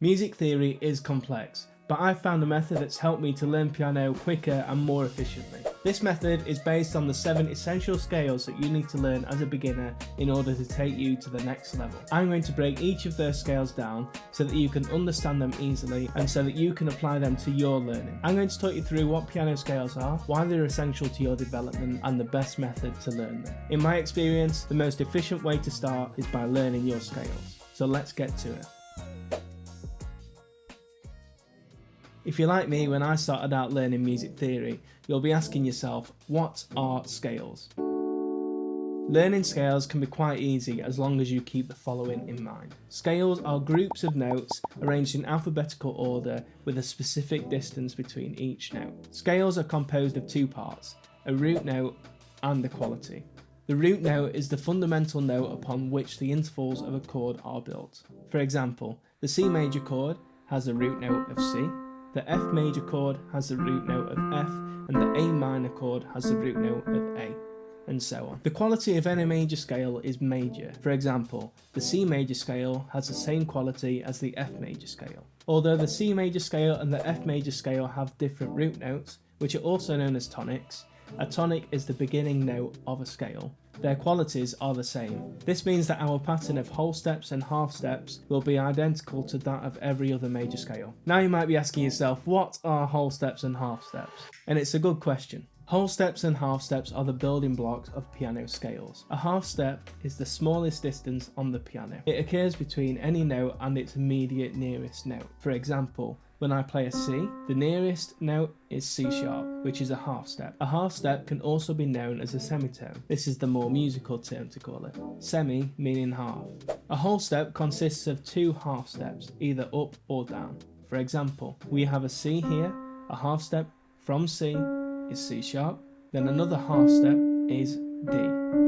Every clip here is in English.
Music theory is complex, but I've found a method that's helped me to learn piano quicker and more efficiently. This method is based on the 7 essential scales that you need to learn as a beginner in order to take you to the next level. I'm going to break each of those scales down so that you can understand them easily and so that you can apply them to your learning. I'm going to talk you through what piano scales are, why they're essential to your development, and the best method to learn them. In my experience, the most efficient way to start is by learning your scales. So let's get to it. If you're like me, when I started out learning music theory, you'll be asking yourself, what are scales? Learning scales can be quite easy as long as you keep the following in mind. Scales are groups of notes arranged in alphabetical order with a specific distance between each note. Scales are composed of 2 parts, a root note and a quality. The root note is the fundamental note upon which the intervals of a chord are built. For example, the C major chord has a root note of C, the F major chord has the root note of F, and the A minor chord has the root note of A, and so on. The quality of any major scale is major. For example, the C major scale has the same quality as the F major scale. Although the C major scale and the F major scale have different root notes, which are also known as tonics, a tonic is the beginning note of a scale. Their qualities are the same. This means that our pattern of whole steps and half steps will be identical to that of every other major scale. Now you might be asking yourself, what are whole steps and half steps? And it's a good question. Whole steps and half steps are the building blocks of piano scales. A half step is the smallest distance on the piano. It occurs between any note and its immediate nearest note. For example, when I play a C, the nearest note is C sharp, which is a half step. A half step can also be known as a semitone. This is the more musical term to call it. Semi meaning half. A whole step consists of 2 half steps, either up or down. For example, we have a C here, a half step from C is C sharp, then another half step is D.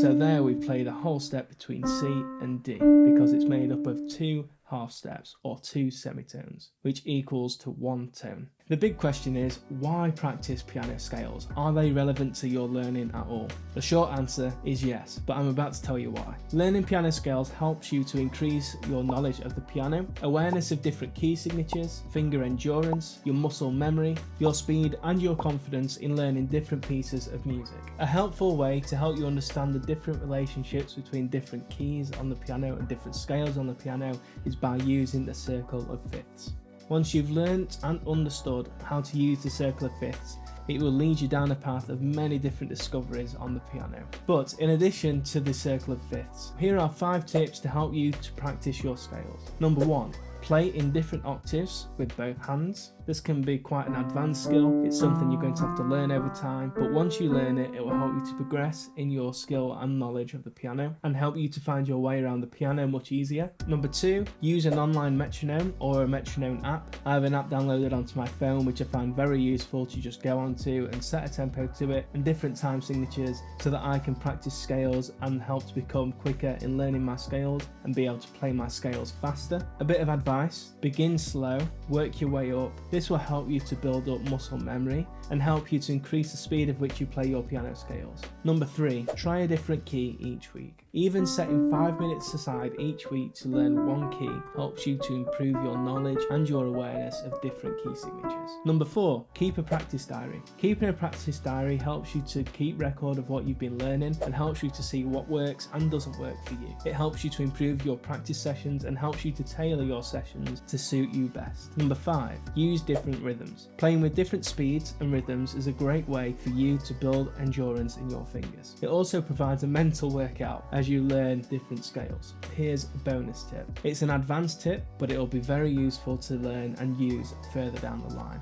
So there we played a whole step between C and D because it's made up of 2 half steps or 2 semitones, which equals to 1 tone. The big question is, why practice piano scales? Are they relevant to your learning at all? The short answer is yes, but I'm about to tell you why. Learning piano scales helps you to increase your knowledge of the piano, awareness of different key signatures, finger endurance, your muscle memory, your speed, and your confidence in learning different pieces of music. A helpful way to help you understand the different relationships between different keys on the piano and different scales on the piano is by using the circle of fifths. Once you've learnt and understood how to use the circle of fifths, it will lead you down a path of many different discoveries on the piano. But in addition to the circle of fifths, here are 5 tips to help you to practice your scales. Number 1. Play in different octaves with both hands. This can be quite an advanced skill. It's something you're going to have to learn over time, but once you learn it, it will help you to progress in your skill and knowledge of the piano and help you to find your way around the piano much easier. Number 2, use an online metronome or a metronome app. I have an app downloaded onto my phone which I find very useful to just go onto and set a tempo to it and different time signatures so that I can practice scales and help to become quicker in learning my scales and be able to play my scales faster. A bit of advice, begin slow, work your way up. This will help you to build up muscle memory and help you to increase the speed of which you play your piano scales. Number 3, try a different key each week. Even setting 5 minutes aside each week to learn one key helps you to improve your knowledge and your awareness of different key signatures. Number 4, keep a practice diary. Keeping a practice diary helps you to keep record of what you've been learning and helps you to see what works and doesn't work for you. It helps you to improve your practice sessions and helps you to tailor your sessions to suit you best. Number 5, use different rhythms. Playing with different speeds and rhythms is a great way for you to build endurance in your fingers. It also provides a mental workout as you learn different scales. Here's a bonus tip. It's an advanced tip, but it will be very useful to learn and use further down the line.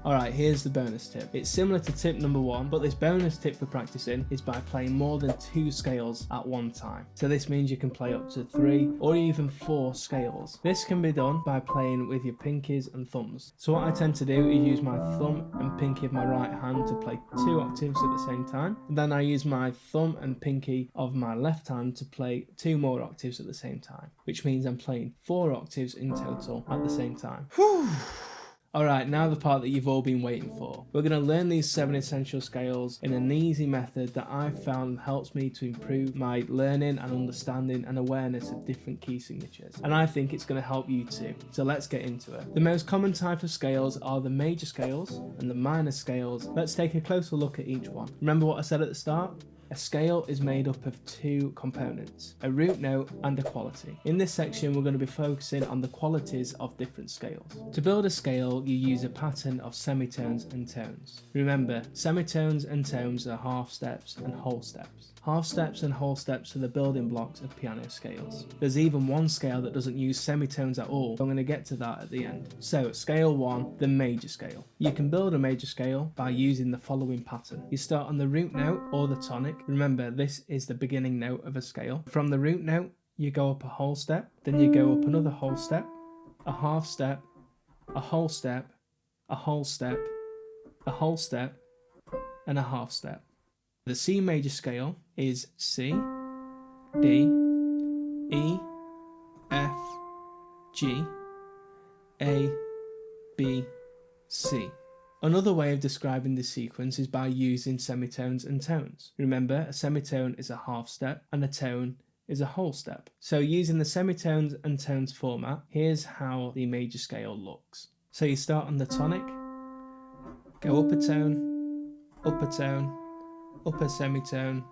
Alright, here's the bonus tip. It's similar to tip number 1, but this bonus tip for practicing is by playing more than 2 scales at one time. So this means you can play up to 3 or even 4 scales. This can be done by playing with your pinkies and thumbs. So what I tend to do is use my thumb and pinky of my right hand to play 2 octaves at the same time. And then I use my thumb and pinky of my left hand to play 2 more octaves at the same time, which means I'm playing 4 octaves in total at the same time. Whew. Alright, now the part that you've all been waiting for. We're going to learn these 7 essential scales in an easy method that I've found helps me to improve my learning and understanding and awareness of different key signatures. And I think it's going to help you too. So let's get into it. The most common type of scales are the major scales and the minor scales. Let's take a closer look at each one. Remember what I said at the start? A scale is made up of 2 components, a root note and a quality. In this section, we're going to be focusing on the qualities of different scales. To build a scale, you use a pattern of semitones and tones. Remember, semitones and tones are half steps and whole steps. Half steps and whole steps are the building blocks of piano scales. There's even one scale that doesn't use semitones at all. I'm going to get to that at the end. So, scale 1, the major scale. You can build a major scale by using the following pattern. You start on the root note or the tonic. Remember, this is the beginning note of a scale. From the root note, you go up a whole step, then you go up another whole step, a half step, a whole step, a whole step, a whole step, and a half step. The C major scale is C, D, E, F, G, A, B, C. Another way of describing this sequence is by using semitones and tones. Remember, a semitone is a half step and a tone is a whole step. So using the semitones and tones format, here's how the major scale looks. So you start on the tonic, go up a tone, up a tone, up a semitone,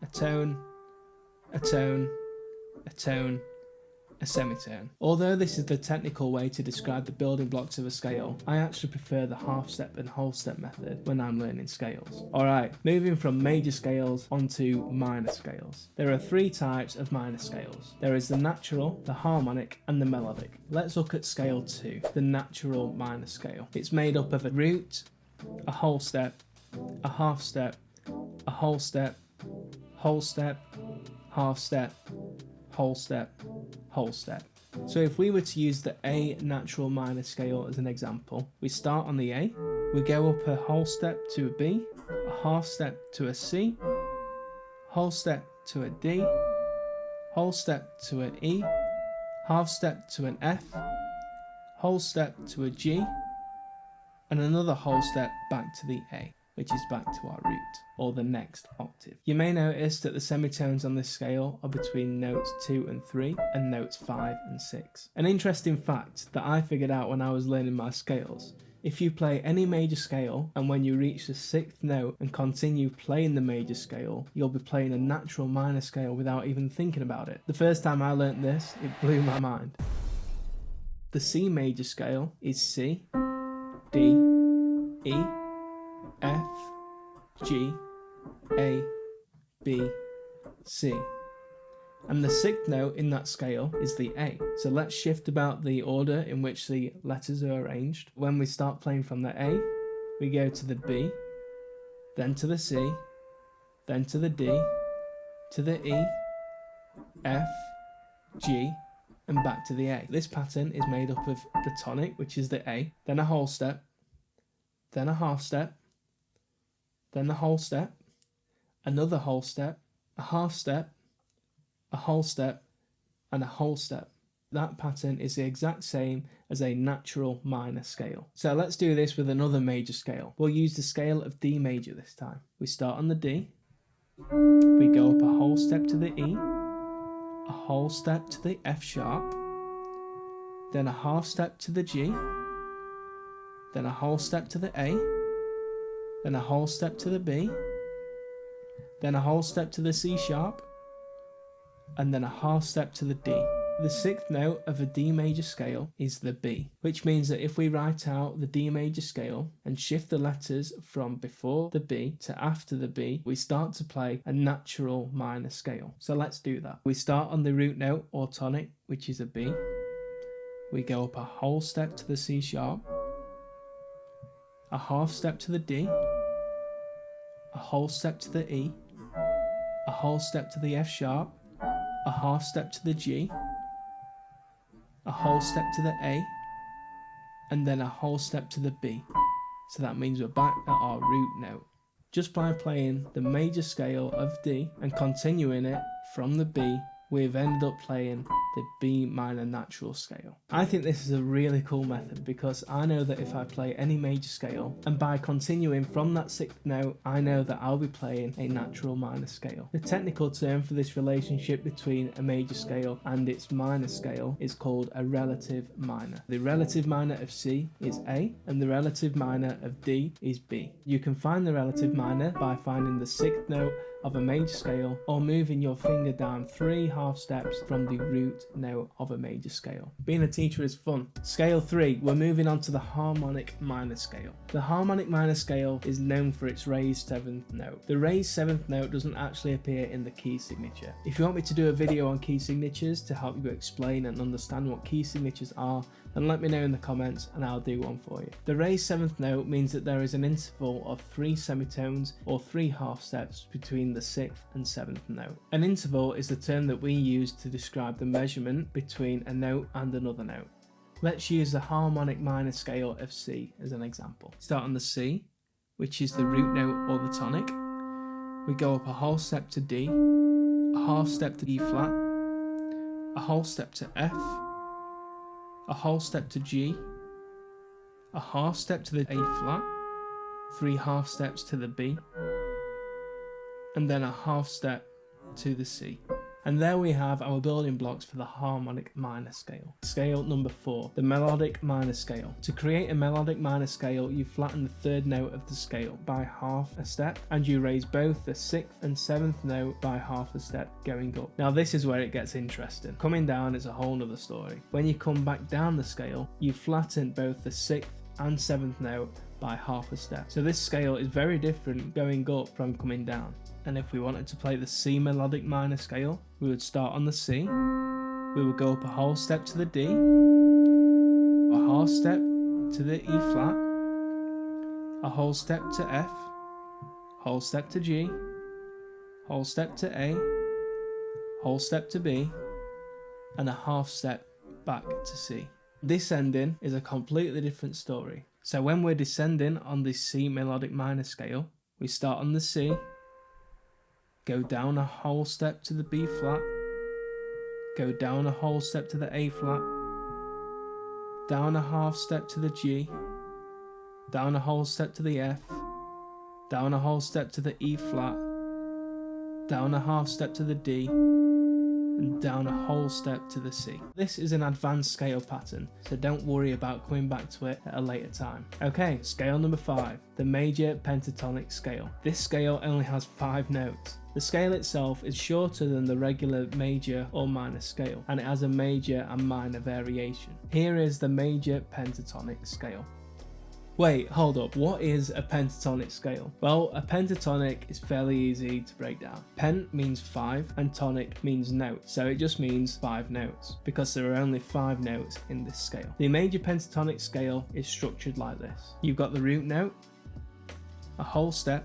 a tone, a tone, a tone, a semitone. Although this is the technical way to describe the building blocks of a scale, I actually prefer the half step and whole step method when I'm learning scales. Alright, moving from major scales onto minor scales. There are 3 types of minor scales. There is the natural, the harmonic, and the melodic. Let's look at scale 2, the natural minor scale. It's made up of a root, a whole step, a half step, a whole step, whole step, half step, whole step, whole step. So if we were to use the A natural minor scale as an example, we start on the A, we go up a whole step to a B, a half step to a C, whole step to a D, whole step to an E, half step to an F, whole step to a G, and another whole step back to the A, which is back to our root, or the next octave. You may notice that the semitones on this scale are between notes 2 and 3 and notes 5 and 6. An interesting fact that I figured out when I was learning my scales: if you play any major scale and when you reach the 6th note and continue playing the major scale, you'll be playing a natural minor scale without even thinking about it. The first time I learnt this, it blew my mind. The C major scale is C, D, E, F, G, A, B, C. And the 6th note in that scale is the A. So let's shift about the order in which the letters are arranged. When we start playing from the A, we go to the B, then to the C, then to the D, to the E, F, G, and back to the A. This pattern is made up of the tonic, which is the A, then a whole step, then a half step, then a whole step, another whole step, a half step, a whole step, and a whole step. That pattern is the exact same as a natural minor scale. So let's do this with another major scale. We'll use the scale of D major this time. We start on the D, we go up a whole step to the E, a whole step to the F sharp, then a half step to the G, then a whole step to the A, then a whole step to the B, then a whole step to the C sharp, and then a half step to the D. The 6th note of a D major scale is the B, which means that if we write out the D major scale and shift the letters from before the B to after the B, we start to play a natural minor scale. So let's do that. We start on the root note or tonic, which is a B. We go up a whole step to the C sharp, a half step to the D, a whole step to the E, a whole step to the F sharp, a half step to the G, a whole step to the A, and then a whole step to the B. So that means we're back at our root note. Just by playing the major scale of D and continuing it from the B, we've ended up playing the B minor natural scale. I think this is a really cool method because I know that if I play any major scale, and by continuing from that 6th note, I know that I'll be playing a natural minor scale. The technical term for this relationship between a major scale and its minor scale is called a relative minor. The relative minor of C is A, and the relative minor of D is B. You can find the relative minor by finding the 6th note of a major scale or moving your finger down 3 half steps from the root note of a major scale. Being a teacher is fun. Scale 3, we're moving on to the harmonic minor scale. The harmonic minor scale is known for its raised 7th note. The raised 7th note doesn't actually appear in the key signature. If you want me to do a video on key signatures to help you explain and understand what key signatures are, then let me know in the comments and I'll do one for you. The raised 7th note means that there is an interval of 3 semitones or 3 half steps between the 6th and 7th note. An interval is the term that we use to describe the measurement between a note and another note. Let's use the harmonic minor scale of C as an example. Start on the C, which is the root note or the tonic. We go up a whole step to D, a half step to E flat, a whole step to F, a whole step to G, a half step to the A flat, 3 half steps to the B, and then a half step to the C. And there we have our building blocks for the harmonic minor scale. Scale number 4, the melodic minor scale. To create a melodic minor scale, you flatten the 3rd note of the scale by half a step, and you raise both the 6th and 7th note by half a step going up. Now this is where it gets interesting. Coming down is a whole nother story. When you come back down the scale, you flatten both the 6th and 7th note by half a step. So this scale is very different going up from coming down. And if we wanted to play the C melodic minor scale, we would start on the C, we would go up a whole step to the D, a half step to the E flat, a whole step to F, whole step to G, whole step to A, whole step to B, and a half step back to C. This ending is a completely different story. So when we're descending on the C melodic minor scale, we start on the C, go down a whole step to the B flat, go down a whole step to the A flat, down a half step to the G, down a whole step to the F, down a whole step to the E flat, down a half step to the D, and down a whole step to the C. This is an advanced scale pattern, so don't worry about coming back to it at a later time. Okay, scale number 5, the major pentatonic scale. This scale only has 5 notes. The scale itself is shorter than the regular major or minor scale, and it has a major and minor variation. Here is the major pentatonic scale. Wait, hold up, what is a pentatonic scale? Well, a pentatonic is fairly easy to break down. Pen means 5 and tonic means note, so it just means 5 notes, because there are only 5 notes in this scale. The major pentatonic scale is structured like this. You've got the root note, a whole step,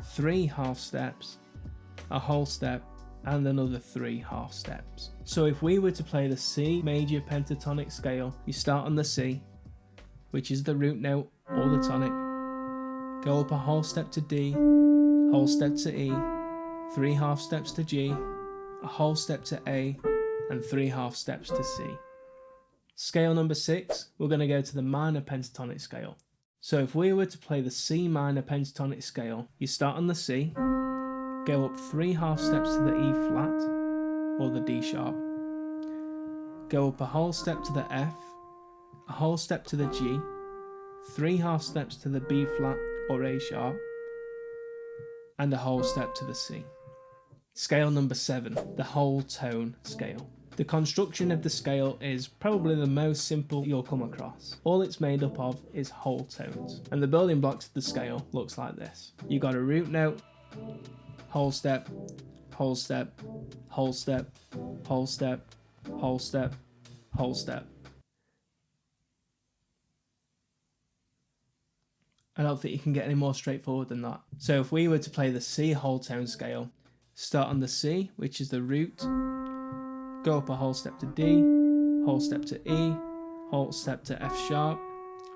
3 half steps, a whole step, and another 3 half steps. So if we were to play the C major pentatonic scale, you start on the C, which is the root note or the tonic, go up a whole step to D, whole step to E, 3 half steps to G, a whole step to A, and 3 half steps to C. Scale number 6, we're going to go to the minor pentatonic scale. So if we were to play the C minor pentatonic scale, you start on the C, go up 3 half steps to the E flat or the D sharp, go up a whole step to the F, a whole step to the G, 3 half steps to the B flat or A sharp, and a whole step to the C. Scale number 7, the whole tone scale. The construction of the scale is probably the most simple you'll come across. All it's made up of is whole tones, and the building blocks of the scale looks like this. You got a root note, whole step, whole step, whole step, whole step, whole step, whole step. I don't think you can get any more straightforward than that. So if we were to play the C whole tone scale, start on the C, which is the root, go up a whole step to D, whole step to E, whole step to F sharp,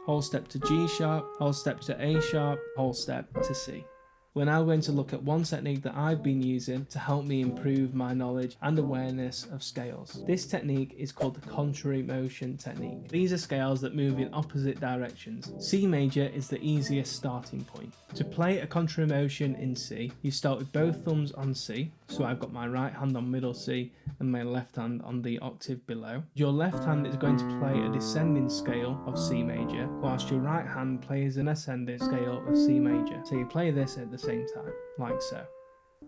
whole step to G sharp, whole step to A sharp, whole step to C. We're now going to look at one technique that I've been using to help me improve my knowledge and awareness of scales. This technique is called the contrary motion technique. These are scales that move in opposite directions. C major is the easiest starting point. To play a contrary motion in C, you start with both thumbs on C, so I've got my right hand on middle C and my left hand on the octave below. Your left hand is going to play a descending scale of C major, whilst your right hand plays an ascending scale of C major. So you play this at the same time, like so.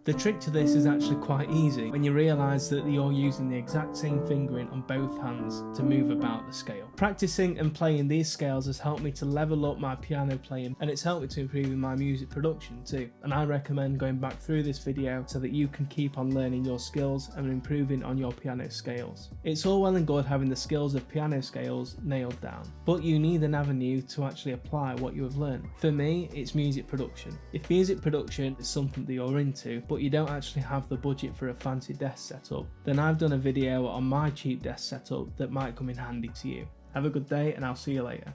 The trick to this is actually quite easy when you realise that you're using the exact same fingering on both hands to move about the scale. Practicing and playing these scales has helped me to level up my piano playing, and it's helped me to improve in my music production too. And I recommend going back through this video so that you can keep on learning your skills and improving on your piano scales. It's all well and good having the skills of piano scales nailed down, but you need an avenue to actually apply what you have learned. For me, it's music production. If music production is something that you're into, but you don't actually have the budget for a fancy desk setup, then I've done a video on my cheap desk setup that might come in handy to you. Have a good day, and I'll see you later.